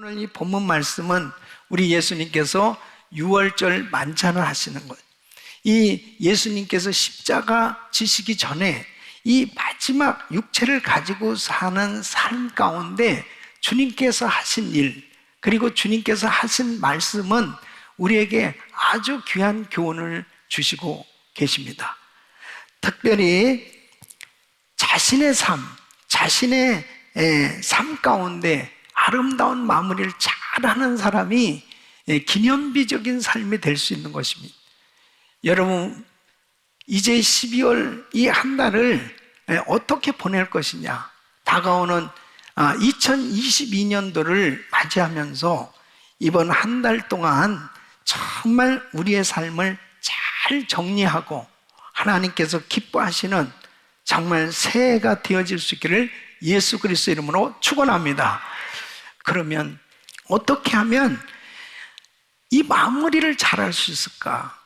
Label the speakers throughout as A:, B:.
A: 오늘 이 본문 말씀은 우리 예수님께서 유월절 만찬을 하시는 거예요. 이 예수님께서 십자가 지시기 전에 이 마지막 육체를 가지고 사는 삶 가운데 주님께서 하신 일, 그리고 주님께서 하신 말씀은 우리에게 아주 귀한 교훈을 주시고 계십니다. 특별히 자신의 자신의 삶 가운데 아름다운 마무리를 잘하는 사람이 기념비적인 삶이 될 수 있는 것입니다. 여러분, 이제 12월 이 한 달을 어떻게 보낼 것이냐, 다가오는 2022년도를 맞이하면서 이번 한 달 동안 정말 우리의 삶을 잘 정리하고 하나님께서 기뻐하시는 정말 새해가 되어질 수 있기를 예수 그리스도 이름으로 축원합니다. 그러면 어떻게 하면 이 마무리를 잘할 수 있을까?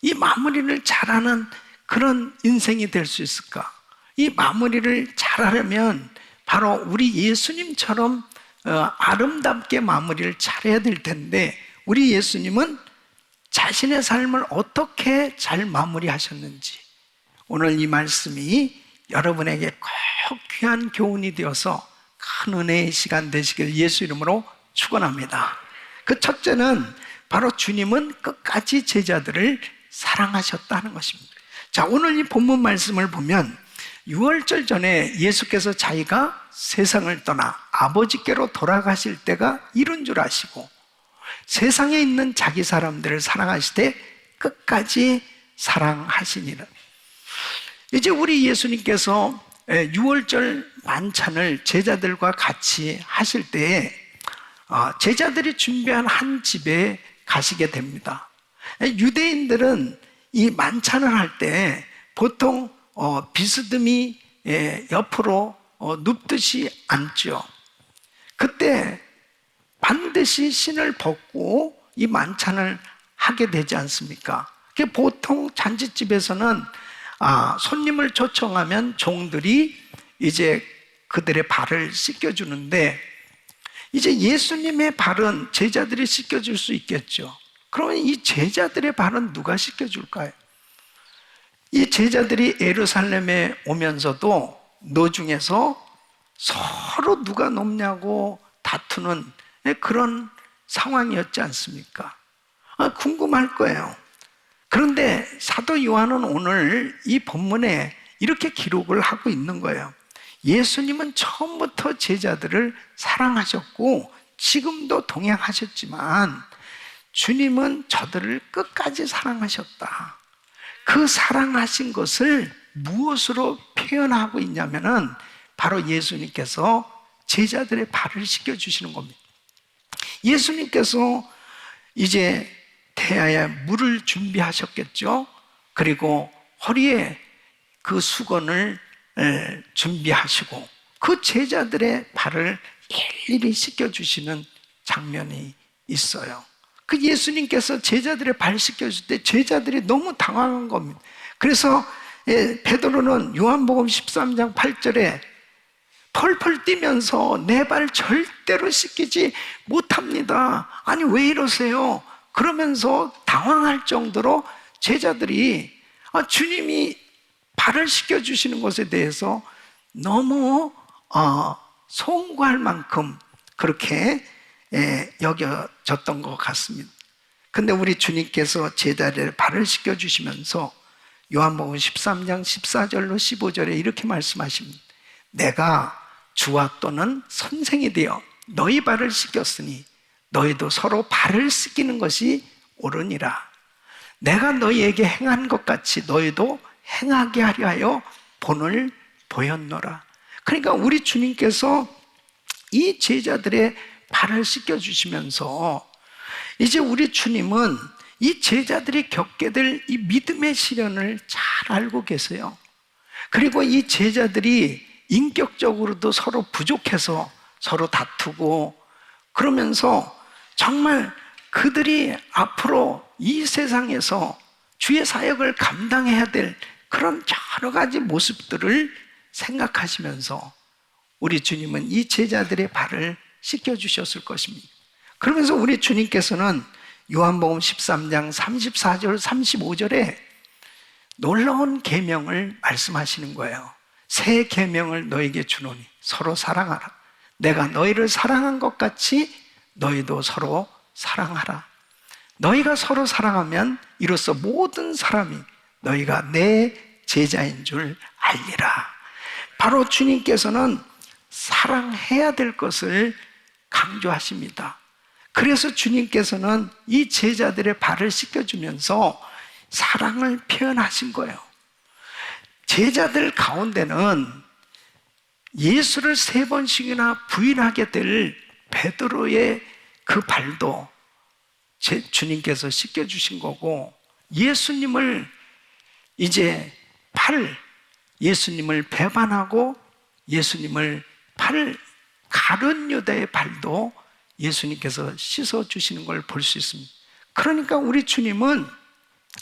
A: 이 마무리를 잘하는 그런 인생이 될 수 있을까? 이 마무리를 잘하려면 바로 우리 예수님처럼 아름답게 마무리를 잘해야 될 텐데, 우리 예수님은 자신의 삶을 어떻게 잘 마무리하셨는지 오늘 이 말씀이 여러분에게 꼭 귀한 교훈이 되어서 큰 은혜의 시간 되시길 예수 이름으로 축원합니다. 그 첫째는 바로 주님은 끝까지 제자들을 사랑하셨다는 것입니다. 자, 오늘 이 본문 말씀을 보면 유월절 전에 예수께서 자기가 세상을 떠나 아버지께로 돌아가실 때가 이른 줄 아시고 세상에 있는 자기 사람들을 사랑하시되 끝까지 사랑하시니라. 이제 우리 예수님께서 유월절 만찬을 제자들과 같이 하실 때에 제자들이 준비한 한 집에 가시게 됩니다. 유대인들은 이 만찬을 할 때 보통 비스듬히 옆으로 눕듯이 앉죠. 그때 반드시 신을 벗고 이 만찬을 하게 되지 않습니까? 보통 잔치집에서는 손님을 초청하면 종들이 이제 그들의 발을 씻겨주는데, 이제 예수님의 발은 제자들이 씻겨줄 수 있겠죠. 그러면 이 제자들의 발은 누가 씻겨줄까요? 이 제자들이 예루살렘에 오면서도 노중에서 서로 누가 높냐고 다투는 그런 상황이었지 않습니까? 궁금할 거예요. 그런데 사도 요한은 오늘 이 본문에 이렇게 기록을 하고 있는 거예요. 예수님은 처음부터 제자들을 사랑하셨고 지금도 동행하셨지만 주님은 저들을 끝까지 사랑하셨다. 그 사랑하신 것을 무엇으로 표현하고 있냐면은 바로 예수님께서 제자들의 발을 씻겨주시는 겁니다. 예수님께서 이제 태아에 물을 준비하셨겠죠. 그리고 허리에 그 수건을 준비하시고 그 제자들의 발을 일일이 씻겨주시는 장면이 있어요. 그 예수님께서 제자들의 발 씻겨줄 때 제자들이 너무 당황한 겁니다. 그래서 베드로는 요한복음 13장 8절에 펄펄 뛰면서 내 발 절대로 씻기지 못합니다. 아니 왜 이러세요? 그러면서 당황할 정도로 제자들이 주님이 발을 씻겨주시는 것에 대해서 너무 송구할 만큼 그렇게 여겨졌던 것 같습니다. 근데 우리 주님께서 제자들의 발을 씻겨주시면서 요한복음 13장 14절로 15절에 이렇게 말씀하십니다. 내가 주와 또는 선생이 되어 너희 발을 씻겼으니 너희도 서로 발을 씻기는 것이 옳으니라. 내가 너희에게 행한 것 같이 너희도 행하게 하려 하여 본을 보였노라. 그러니까 우리 주님께서 이 제자들의 발을 씻겨주시면서 이제 우리 주님은 이 제자들이 겪게 될 이 믿음의 시련을 잘 알고 계세요. 그리고 이 제자들이 인격적으로도 서로 부족해서 서로 다투고 그러면서 정말 그들이 앞으로 이 세상에서 주의 사역을 감당해야 될 그런 여러 가지 모습들을 생각하시면서 우리 주님은 이 제자들의 발을 씻겨주셨을 것입니다. 그러면서 우리 주님께서는 요한복음 13장 34절 35절에 놀라운 계명을 말씀하시는 거예요. 새 계명을 너에게 주노니 서로 사랑하라. 내가 너희를 사랑한 것 같이 너희도 서로 사랑하라. 너희가 서로 사랑하면 이로써 모든 사람이 너희가 내 제자인 줄 알리라. 바로 주님께서는 사랑해야 될 것을 강조하십니다. 그래서 주님께서는 이 제자들의 발을 씻겨주면서 사랑을 표현하신 거예요. 제자들 가운데는 예수를 3번씩이나 부인하게 될 베드로의 그 발도 주님께서 씻겨주신 거고, 예수님을 이제 예수님을 배반하고 예수님을 가룟 유다의 발도 예수님께서 씻어주시는 걸 볼 수 있습니다. 그러니까 우리 주님은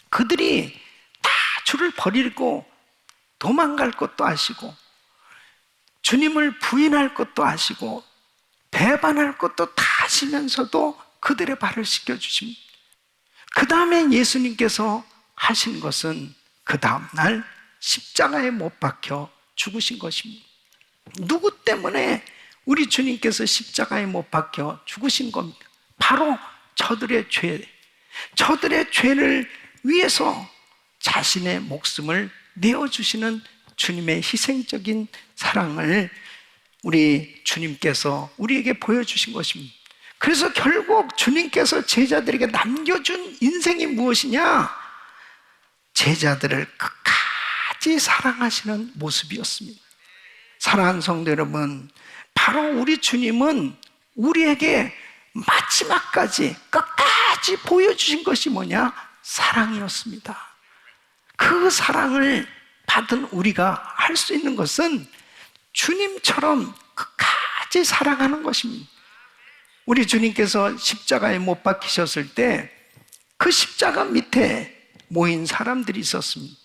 A: 그들이 다 주를 버리고 도망갈 것도 아시고 주님을 부인할 것도 아시고 배반할 것도 다 아시면서도 그들의 발을 씻겨주십니다. 그 다음에 예수님께서 하신 것은 그 다음날 십자가에 못 박혀 죽으신 것입니다. 누구 때문에 우리 주님께서 십자가에 못 박혀 죽으신 겁니까? 바로 저들의 죄를 위해서 자신의 목숨을 내어주시는 주님의 희생적인 사랑을 우리 주님께서 우리에게 보여주신 것입니다. 그래서 결국 주님께서 제자들에게 남겨준 인생이 무엇이냐? 제자들을 끝까지 사랑하시는 모습이었습니다. 사랑하는 성도 여러분, 바로 우리 주님은 우리에게 마지막까지 끝까지 보여주신 것이 뭐냐? 사랑이었습니다. 그 사랑을 받은 우리가 할 수 있는 것은 주님처럼 끝까지 사랑하는 것입니다. 우리 주님께서 십자가에 못 박히셨을 때 그 십자가 밑에 모인 사람들이 있었습니다.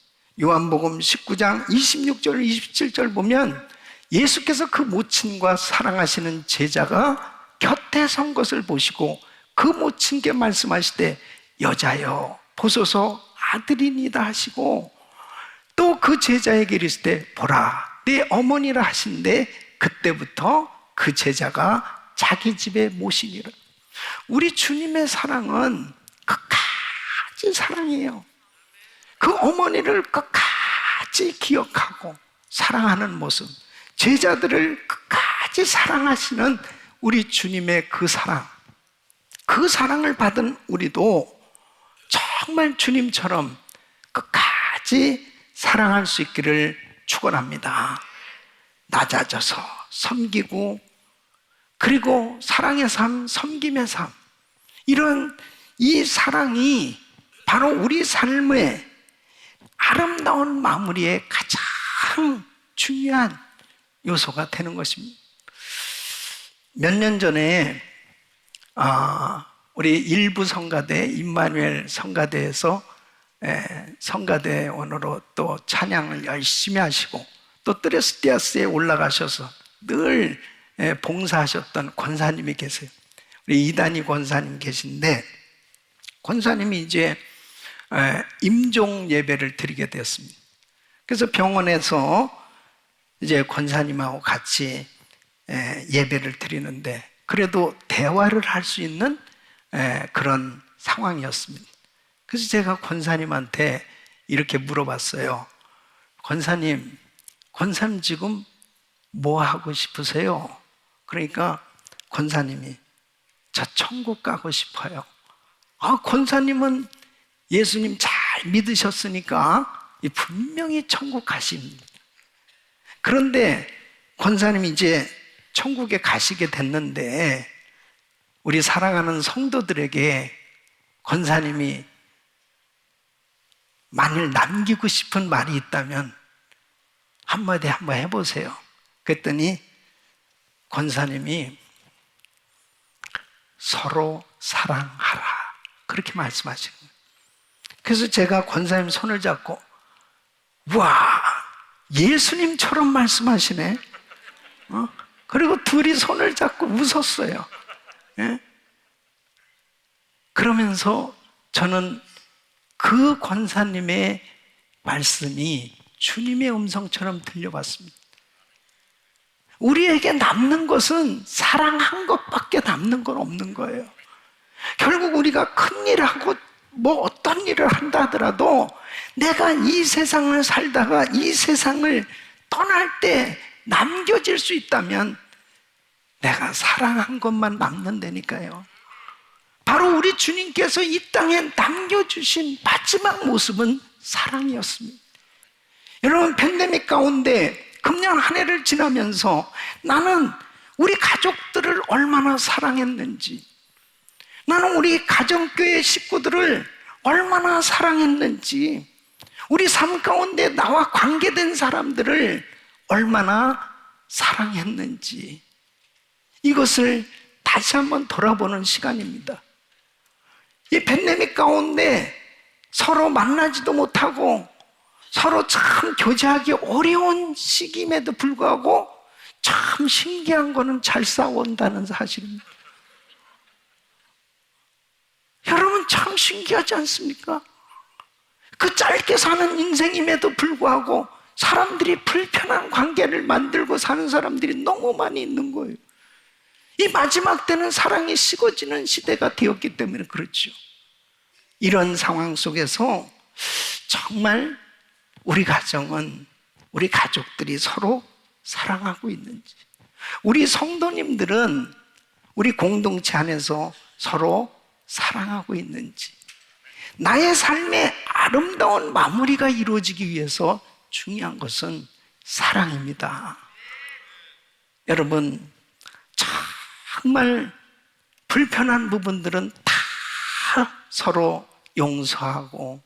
A: 요한복음 19장 26절 27절 보면 예수께서 그 모친과 사랑하시는 제자가 곁에 선 것을 보시고 그 모친께 말씀하시되 여자여 보소서 아들이니다 하시고, 또 그 제자에게 이르시되 보라 내 어머니라 하신데 그때부터 그 제자가 자기 집에 모시니라. 우리 주님의 사랑은 끝까지 사랑이에요. 그 어머니를 끝까지 기억하고 사랑하는 모습, 제자들을 끝까지 사랑하시는 우리 주님의 그 사랑을 받은 우리도 정말 주님처럼 끝까지 사랑할 수 있기를 축원합니다. 낮아져서 섬기고, 그리고 사랑의 삶, 섬김의 삶, 이런 이 사랑이 바로 우리 삶의 아름다운 마무리의 가장 중요한 요소가 되는 것입니다. 몇 년 전에 우리 일부 성가대 임마누엘 성가대에서 성가대원으로 또 찬양을 열심히 하시고 또 뜨레스티아스에 올라가셔서 늘 봉사하셨던 권사님이 계세요. 우리 이단희 권사님 계신데, 권사님이 이제 임종 예배를 드리게 되었습니다. 그래서 병원에서 이제 권사님하고 같이 예배를 드리는데, 그래도 대화를 할 수 있는 그런 상황이었습니다. 그래서 제가 권사님한테 이렇게 물어봤어요. 권사님 지금 뭐 하고 싶으세요? 그러니까 권사님이 저 천국 가고 싶어요. 권사님은 예수님 잘 믿으셨으니까 분명히 천국 가십니다. 그런데 권사님이 이제 천국에 가시게 됐는데, 우리 사랑하는 성도들에게 권사님이 만일 남기고 싶은 말이 있다면 한마디 한번 해보세요. 그랬더니 권사님이 서로 사랑하라 그렇게 말씀하시는 거예요. 그래서 제가 권사님 손을 잡고, 와, 예수님처럼 말씀하시네. 그리고 둘이 손을 잡고 웃었어요. 예? 그러면서 저는 그 권사님의 말씀이 주님의 음성처럼 들려왔습니다. 우리에게 남는 것은 사랑한 것밖에 남는 건 없는 거예요. 결국 우리가 큰 일을 하고 뭐 어떤 일을 한다 하더라도 내가 이 세상을 살다가 이 세상을 떠날 때 남겨질 수 있다면 내가 사랑한 것만 남는다니까요. 바로 우리 주님께서 이 땅에 남겨주신 마지막 모습은 사랑이었습니다. 여러분, 팬데믹 가운데 금년 한 해를 지나면서 나는 우리 가족들을 얼마나 사랑했는지, 나는 우리 가정교회 식구들을 얼마나 사랑했는지, 우리 삶 가운데 나와 관계된 사람들을 얼마나 사랑했는지, 이것을 다시 한번 돌아보는 시간입니다. 이 팬데믹 가운데 서로 만나지도 못하고 서로 참 교제하기 어려운 시기임에도 불구하고 참 신기한 거는 잘 싸운다는 사실입니다. 여러분, 참 신기하지 않습니까? 그 짧게 사는 인생임에도 불구하고 사람들이 불편한 관계를 만들고 사는 사람들이 너무 많이 있는 거예요. 이 마지막 때는 사랑이 식어지는 시대가 되었기 때문에 그렇죠. 이런 상황 속에서 정말 우리 가정은, 우리 가족들이 서로 사랑하고 있는지, 우리 성도님들은 우리 공동체 안에서 서로 사랑하고 있는지, 나의 삶의 아름다운 마무리가 이루어지기 위해서 중요한 것은 사랑입니다. 여러분, 정말 불편한 부분들은 다 서로 용서하고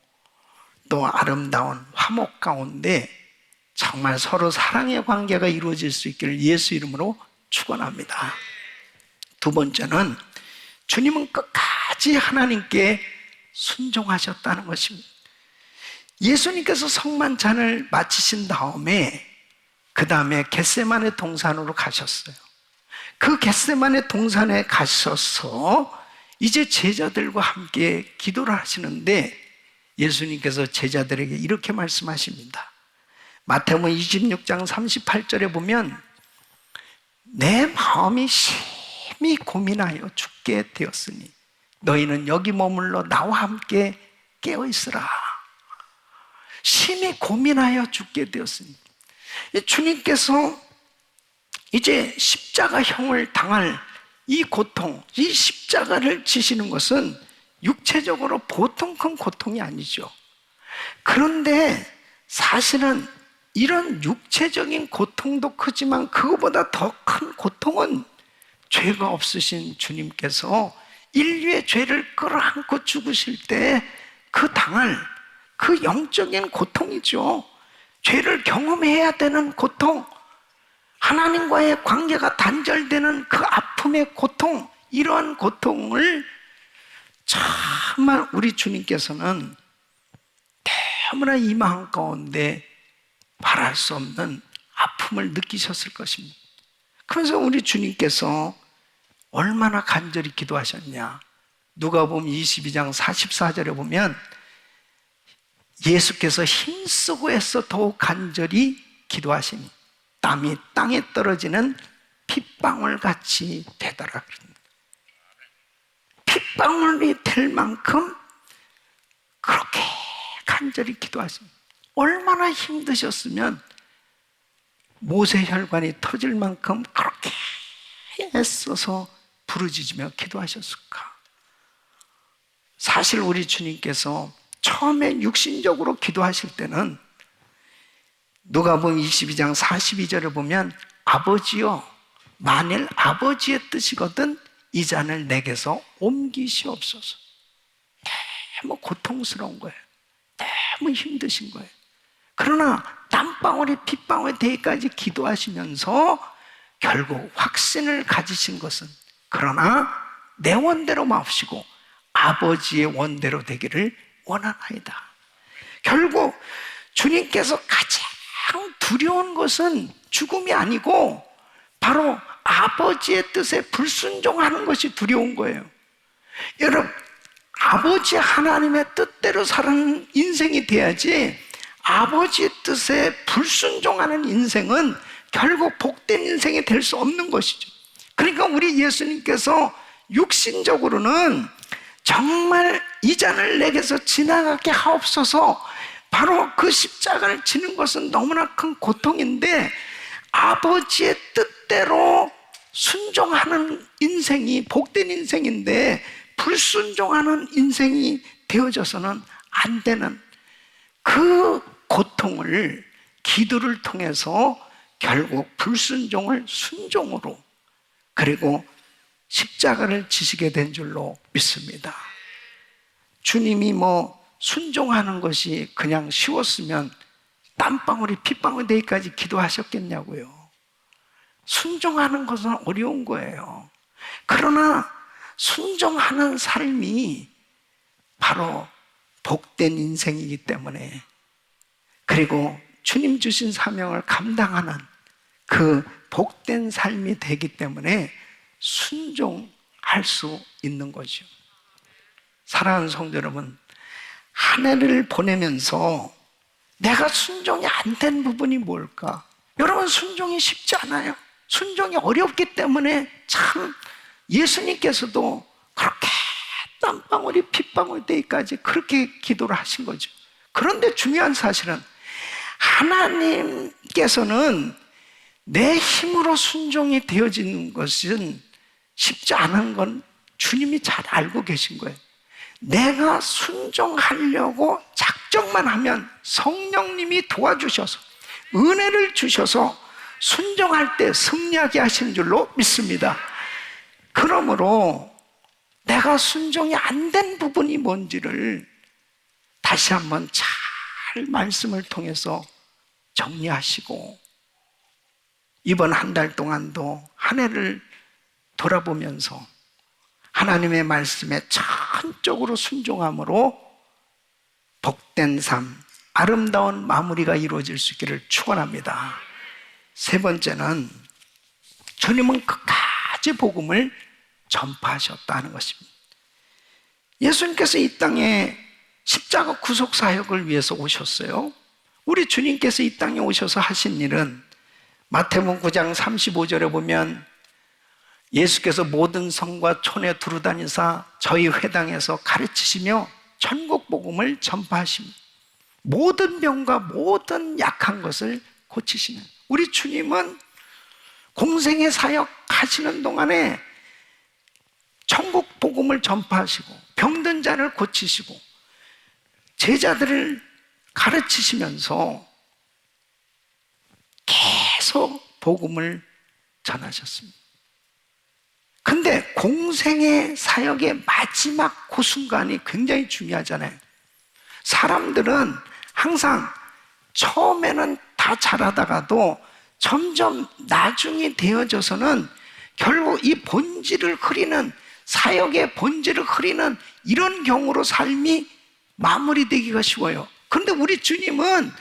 A: 또 아름다운 화목 가운데 정말 서로 사랑의 관계가 이루어질 수 있기를 예수 이름으로 축원합니다. 두 번째는 주님은 끝까지 하나님께 순종하셨다는 것입니다. 예수님께서 성만찬을 마치신 다음에 그 다음에 겟세마네 동산으로 가셨어요. 그 겟세마네 동산에 가셔서 이제 제자들과 함께 기도를 하시는데 예수님께서 제자들에게 이렇게 말씀하십니다. 마태복음 26장 38절에 보면 내 마음이 심히 고민하여 죽게 되었으니 너희는 여기 머물러 나와 함께 깨어있으라. 심히 고민하여 죽게 되었으니 주님께서 이제 십자가형을 당할 이 고통, 이 십자가를 지시는 것은 육체적으로 보통 큰 고통이 아니죠. 그런데 사실은 이런 육체적인 고통도 크지만 그거보다 더 큰 고통은 죄가 없으신 주님께서 인류의 죄를 끌어안고 죽으실 때 그 당할 그 영적인 고통이죠. 죄를 경험해야 되는 고통, 하나님과의 관계가 단절되는 그 아픔의 고통, 이러한 고통을 정말 우리 주님께서는 너무나 이 마음 가운데 말할 수 없는 아픔을 느끼셨을 것입니다. 그래서 우리 주님께서 얼마나 간절히 기도하셨냐. 누가복음 22장 44절에 보면 예수께서 힘쓰고 애써 더욱 간절히 기도하시니 땀이 땅에 떨어지는 핏방울 같이 되더라. 핏방울이 될 만큼 그렇게 간절히 기도하십니다. 얼마나 힘드셨으면 모세혈관이 터질 만큼 그렇게 애써서 부르짖으며 기도하셨을까? 사실 우리 주님께서 처음에 육신적으로 기도하실 때는 누가복음 22장 42절을 보면 아버지여, 만일 아버지의 뜻이거든 이 잔을 내게서 옮기시옵소서. 너무 고통스러운 거예요. 너무 힘드신 거예요. 그러나 땀방울이 핏방울이 되기까지 기도하시면서 결국 확신을 가지신 것은 그러나 내 원대로 마옵시고 아버지의 원대로 되기를 원하나이다. 결국 주님께서 가장 두려운 것은 죽음이 아니고 바로 아버지의 뜻에 불순종하는 것이 두려운 거예요. 여러분, 아버지 하나님의 뜻대로 사는 인생이 돼야지, 아버지의 뜻에 불순종하는 인생은 결국 복된 인생이 될 수 없는 것이죠. 그러니까 우리 예수님께서 육신적으로는 정말 이 잔을 내게서 지나가게 하옵소서, 바로 그 십자가를 지는 것은 너무나 큰 고통인데, 아버지의 뜻대로 순종하는 인생이 복된 인생인데 불순종하는 인생이 되어져서는 안 되는 그 고통을 기도를 통해서 결국 불순종을 순종으로, 그리고 십자가를 지시게 된 줄로 믿습니다. 주님이 순종하는 것이 그냥 쉬웠으면 땀방울이 핏방울 되기까지 기도하셨겠냐고요. 순종하는 것은 어려운 거예요. 그러나 순종하는 삶이 바로 복된 인생이기 때문에, 그리고 주님 주신 사명을 감당하는 그 복된 삶이 되기 때문에 순종할 수 있는 거죠. 사랑하는 성도 여러분, 한 해를 보내면서 내가 순종이 안 된 부분이 뭘까? 여러분, 순종이 쉽지 않아요. 순종이 어렵기 때문에 참 예수님께서도 그렇게 땀방울이 핏방울 되기까지 그렇게 기도를 하신 거죠. 그런데 중요한 사실은 하나님께서는 내 힘으로 순종이 되어지는 것은 쉽지 않은 건 주님이 잘 알고 계신 거예요. 내가 순종하려고 작정만 하면 성령님이 도와주셔서 은혜를 주셔서 순종할 때 승리하게 하신 줄로 믿습니다. 그러므로 내가 순종이 안 된 부분이 뭔지를 다시 한번 잘 말씀을 통해서 정리하시고, 이번 한 달 동안도 한 해를 돌아보면서 하나님의 말씀에 전적으로 순종함으로 복된 삶, 아름다운 마무리가 이루어질 수 있기를 축원합니다. 세 번째는 주님은 끝까지 복음을 전파하셨다는 것입니다. 예수님께서 이 땅에 십자가 구속 사역을 위해서 오셨어요. 우리 주님께서 이 땅에 오셔서 하신 일은 마태복음 9장 35절에 보면 예수께서 모든 성과 촌에 두루다니사 저희 회당에서 가르치시며 천국 복음을 전파하십니다. 모든 병과 모든 약한 것을 고치시는, 우리 주님은 공생의 사역 하시는 동안에 천국 복음을 전파하시고 병든 자를 고치시고 제자들을 가르치시면서 계속 복음을 전하셨습니다. 근데 공생의 사역의 마지막 그 순간이 굉장히 중요하잖아요. 사람들은 항상 처음에는 다 잘하다가도 점점 나중이 되어져서는 결국 이 본질을 흐리는, 사역의 본질을 흐리는 이런 경우로 삶이 마무리되기가 쉬워요. 그런데 우리 주님은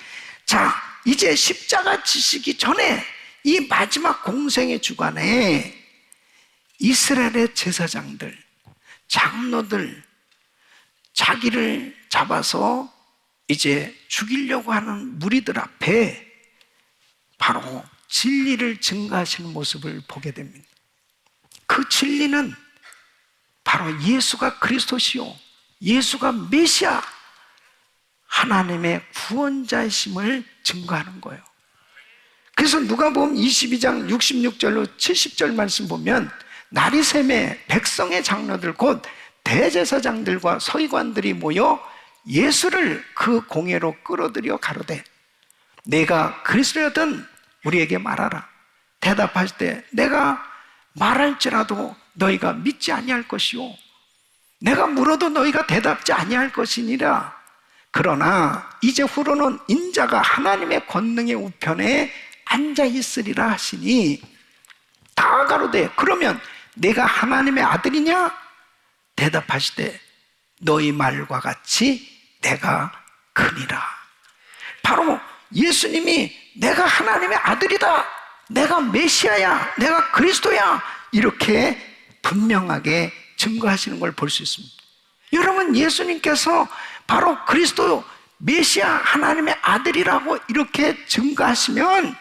A: 이제 십자가 지시기 전에 이 마지막 공생의 주간에 이스라엘의 제사장들, 장로들, 자기를 잡아서 이제 죽이려고 하는 무리들 앞에 바로 진리를 증거하시는 모습을 보게 됩니다. 그 진리는 바로 예수가 그리스도시요, 예수가 메시아, 하나님의 구원자이심을 증거하는 거예요. 그래서 누가복음 22장 66절로 70절 말씀 보면 날이 새매 백성의 장로들 곧 대제사장들과 서기관들이 모여 예수를 그 공회로 끌어들여 가로되 내가 그리스도였든 우리에게 말하라. 대답할 때 내가 말할지라도 너희가 믿지 아니할 것이요 내가 물어도 너희가 대답지 아니할 것이니라. 그러나 이제 후로는 인자가 하나님의 권능의 우편에 앉아 있으리라 하시니 다 가로되 그러면 내가 하나님의 아들이냐? 대답하시되 너희 말과 같이 내가 크니라. 바로 예수님이 내가 하나님의 아들이다, 내가 메시아야, 내가 그리스도야, 이렇게 분명하게 증거하시는 걸 볼 수 있습니다. 여러분, 예수님께서 바로 그리스도 메시아 하나님의 아들이라고 이렇게 증거하시면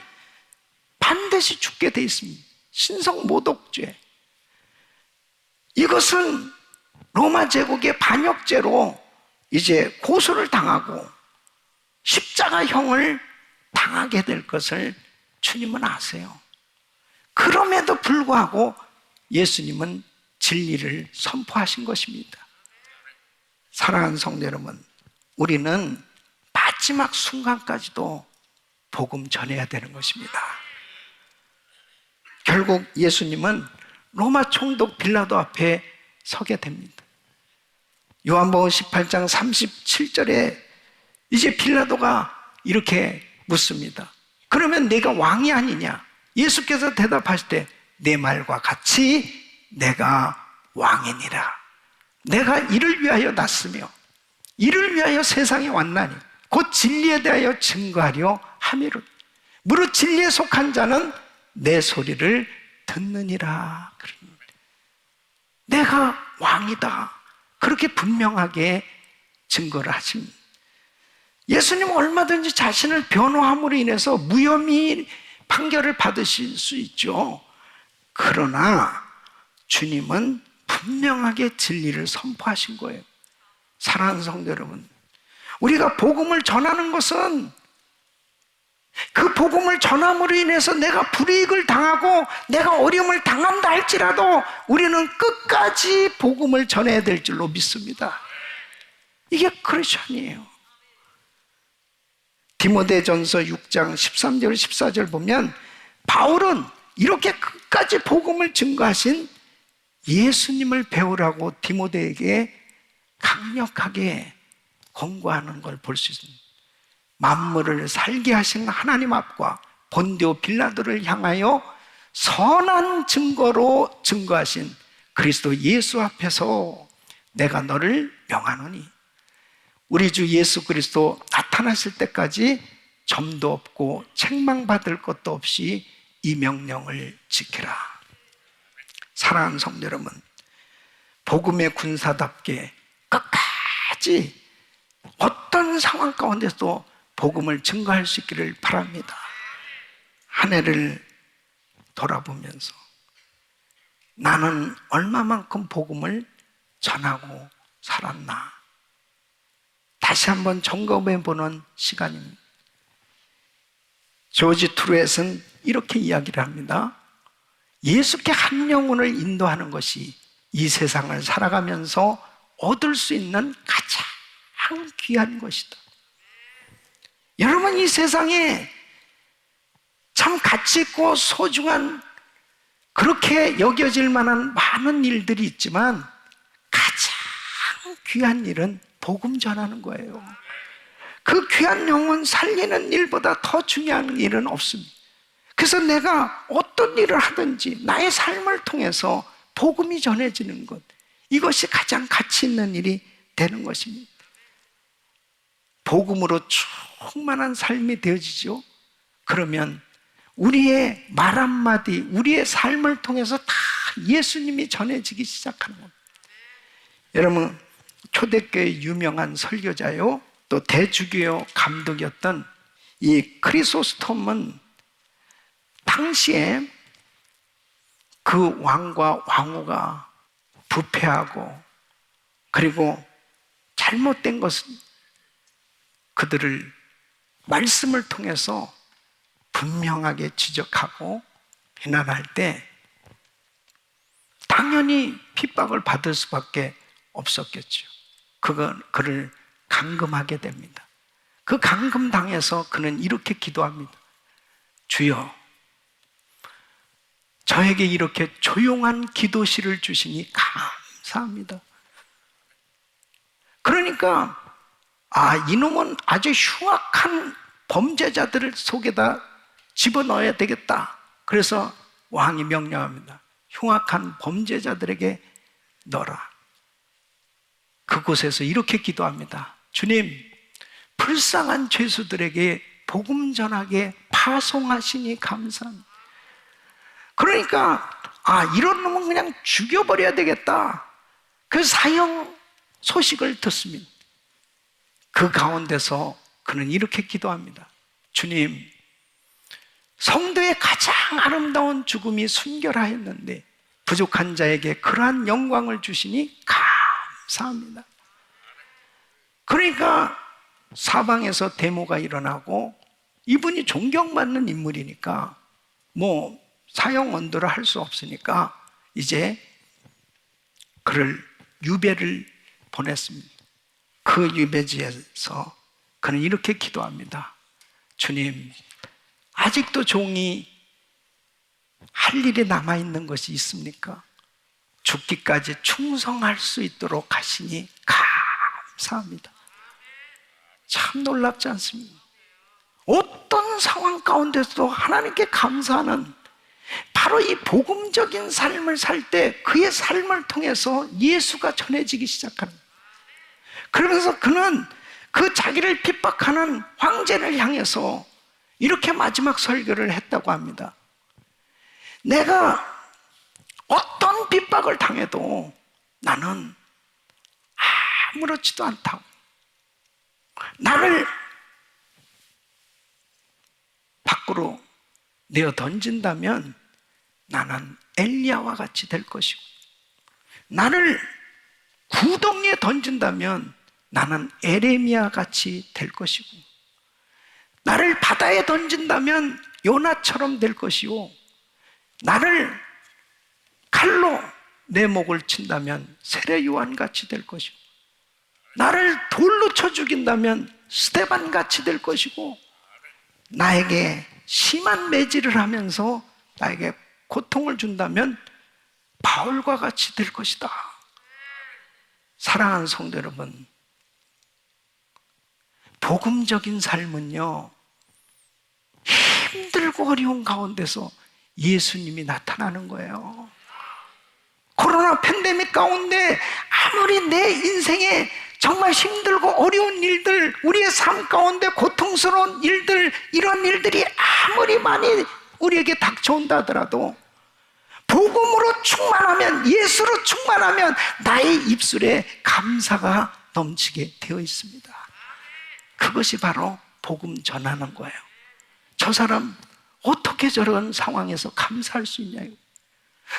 A: 반드시 죽게 돼 있습니다. 신성모독죄. 이것은 로마 제국의 반역죄로 이제 고소를 당하고 십자가형을 당하게 될 것을 주님은 아세요. 그럼에도 불구하고 예수님은 진리를 선포하신 것입니다. 사랑하는 성도 여러분, 우리는 마지막 순간까지도 복음 전해야 되는 것입니다. 결국 예수님은 로마 총독 빌라도 앞에 서게 됩니다. 요한복음 18장 37절에 이제 빌라도가 이렇게 묻습니다. 그러면 내가 왕이 아니냐? 예수께서 대답하실 때 내 말과 같이 내가 왕이니라. 내가 이를 위하여 났으며 이를 위하여 세상에 왔나니 곧 진리에 대하여 증거하려 함이로. 무릇 진리에 속한 자는 내 소리를 듣느니라. 내가 왕이다. 그렇게 분명하게 증거를 하십니다. 예수님은 얼마든지 자신을 변호함으로 인해서 무혐의 판결을 받으실 수 있죠. 그러나 주님은 분명하게 진리를 선포하신 거예요. 사랑하는 성도 여러분, 우리가 복음을 전하는 것은 그 복음을 전함으로 인해서 내가 불이익을 당하고 내가 어려움을 당한다 할지라도 우리는 끝까지 복음을 전해야 될 줄로 믿습니다. 이게 크리스천이에요. 디모데전서 6장 13절 14절 보면 바울은 이렇게 끝까지 복음을 증거하신 예수님을 배우라고 디모데에게 강력하게 권고하는 걸 볼 수 있습니다. 만물을 살게 하신 하나님 앞과 본디오 빌라도를 향하여 선한 증거로 증거하신 그리스도 예수 앞에서 내가 너를 명하노니 우리 주 예수 그리스도 나타나실 때까지 점도 없고 책망받을 것도 없이 이 명령을 지키라. 사랑하는 성도 여러분, 복음의 군사답게 끝까지 어떤 상황 가운데서도 복음을 증거할 수 있기를 바랍니다. 한 해를 돌아보면서 나는 얼마만큼 복음을 전하고 살았나 다시 한번 점검해 보는 시간입니다. 조지 트루엣은 이렇게 이야기를 합니다. 예수께 한 영혼을 인도하는 것이 이 세상을 살아가면서 얻을 수 있는 가장 귀한 것이다. 여러분, 이 세상에 참 가치 있고 소중한 그렇게 여겨질 만한 많은 일들이 있지만 가장 귀한 일은 복음 전하는 거예요. 그 귀한 영혼 살리는 일보다 더 중요한 일은 없습니다. 그래서 내가 어떤 일을 하든지 나의 삶을 통해서 복음이 전해지는 것, 이것이 가장 가치 있는 일이 되는 것입니다. 복음으로 충만한 삶이 되어지죠. 그러면 우리의 말 한마디, 우리의 삶을 통해서 다 예수님이 전해지기 시작하는 겁니다. 여러분, 초대교회 유명한 설교자요, 또 대주교 감독이었던 이 크리소스톰은 당시에 그 왕과 왕후가 부패하고 그리고 잘못된 것은 그들을 말씀을 통해서 분명하게 지적하고 비난할 때 당연히 핍박을 받을 수밖에 없었겠죠. 그를 감금하게 됩니다. 그 감금당해서 그는 이렇게 기도합니다. 주여, 저에게 이렇게 조용한 기도실을 주시니 감사합니다. 그러니까 이놈은 아주 흉악한 범죄자들을 속에다 집어넣어야 되겠다. 그래서 왕이 명령합니다. 흉악한 범죄자들에게 넣어라. 그곳에서 이렇게 기도합니다. 주님, 불쌍한 죄수들에게 복음 전하게 파송하시니 감사합니다. 그러니까 이런 놈은 그냥 죽여버려야 되겠다. 그 사형 소식을 듣습니다. 그 가운데서 그는 이렇게 기도합니다. 주님, 성도의 가장 아름다운 죽음이 순결하였는데 부족한 자에게 그러한 영광을 주시니 감사합니다. 그러니까 사방에서 데모가 일어나고, 이분이 존경받는 인물이니까 뭐 사형 언도를 할 수 없으니까 이제 그를 유배를 보냈습니다. 그 유배지에서 그는 이렇게 기도합니다. 주님, 아직도 종이 할 일이 남아있는 것이 있습니까? 죽기까지 충성할 수 있도록 하시니 감사합니다. 참 놀랍지 않습니까? 어떤 상황 가운데서도 하나님께 감사하는, 바로 이 복음적인 삶을 살 때 그의 삶을 통해서 예수가 전해지기 시작하는 거예요. 그러면서 그는 그 자기를 핍박하는 황제를 향해서 이렇게 마지막 설교를 했다고 합니다. 내가 어떤 핍박을 당해도 나는 아무렇지도 않다고, 나를 밖으로 내어 던진다면 나는 엘리야와 같이 될 것이고, 나를 구덩이에 던진다면 나는 에레미야 같이 될 것이고, 나를 바다에 던진다면 요나처럼 될 것이요, 나를 칼로 내 목을 친다면 세례 요한 같이 될 것이고, 나를 돌로 쳐 죽인다면 스데반 같이 될 것이고, 나에게 심한 매질을 하면서 나에게 고통을 준다면 바울과 같이 될 것이다. 사랑하는 성도 여러분, 복음적인 삶은요, 힘들고 어려운 가운데서 예수님이 나타나는 거예요. 코로나 팬데믹 가운데 아무리 내 인생에 정말 힘들고 어려운 일들, 우리의 삶 가운데 고통스러운 일들, 이런 일들이 아무리 많이 우리에게 닥쳐온다 하더라도 복음으로 충만하면, 예수로 충만하면 나의 입술에 감사가 넘치게 되어 있습니다. 그것이 바로 복음 전하는 거예요. 저 사람 어떻게 저런 상황에서 감사할 수 있냐,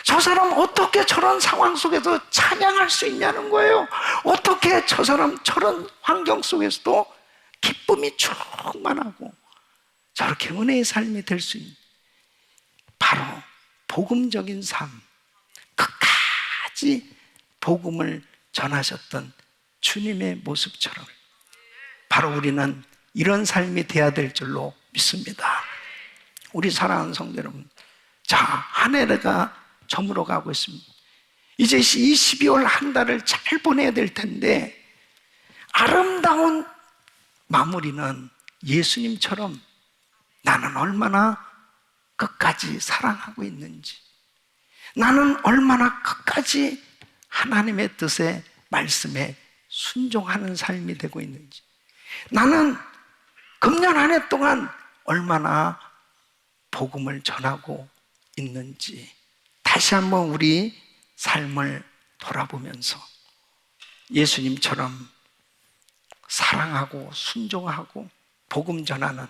A: 저 사람 어떻게 저런 상황 속에서 찬양할 수 있냐는 거예요. 어떻게 저 사람 저런 환경 속에서도 기쁨이 충만하고 저렇게 은혜의 삶이 될 수 있는, 바로 복음적인 삶, 끝까지 복음을 전하셨던 주님의 모습처럼 바로 우리는 이런 삶이 돼야 될 줄로 믿습니다. 우리 사랑하는 성도 여러분, 자, 한 해가 저물어 가고 있습니다. 이제 이 12월 한 달을 잘 보내야 될 텐데, 아름다운 마무리는 예수님처럼 나는 얼마나 끝까지 사랑하고 있는지, 나는 얼마나 끝까지 하나님의 뜻에, 말씀에 순종하는 삶이 되고 있는지, 나는 금년 한 해 동안 얼마나 복음을 전하고 있는지, 다시 한번 우리 삶을 돌아보면서 예수님처럼 사랑하고 순종하고 복음 전하는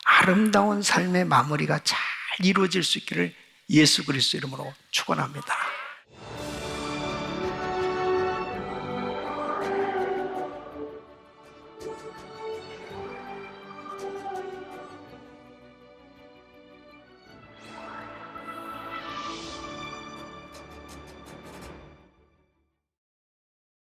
A: 아름다운 삶의 마무리가 잘 이루어질 수 있기를 예수 그리스도 이름으로 축원합니다.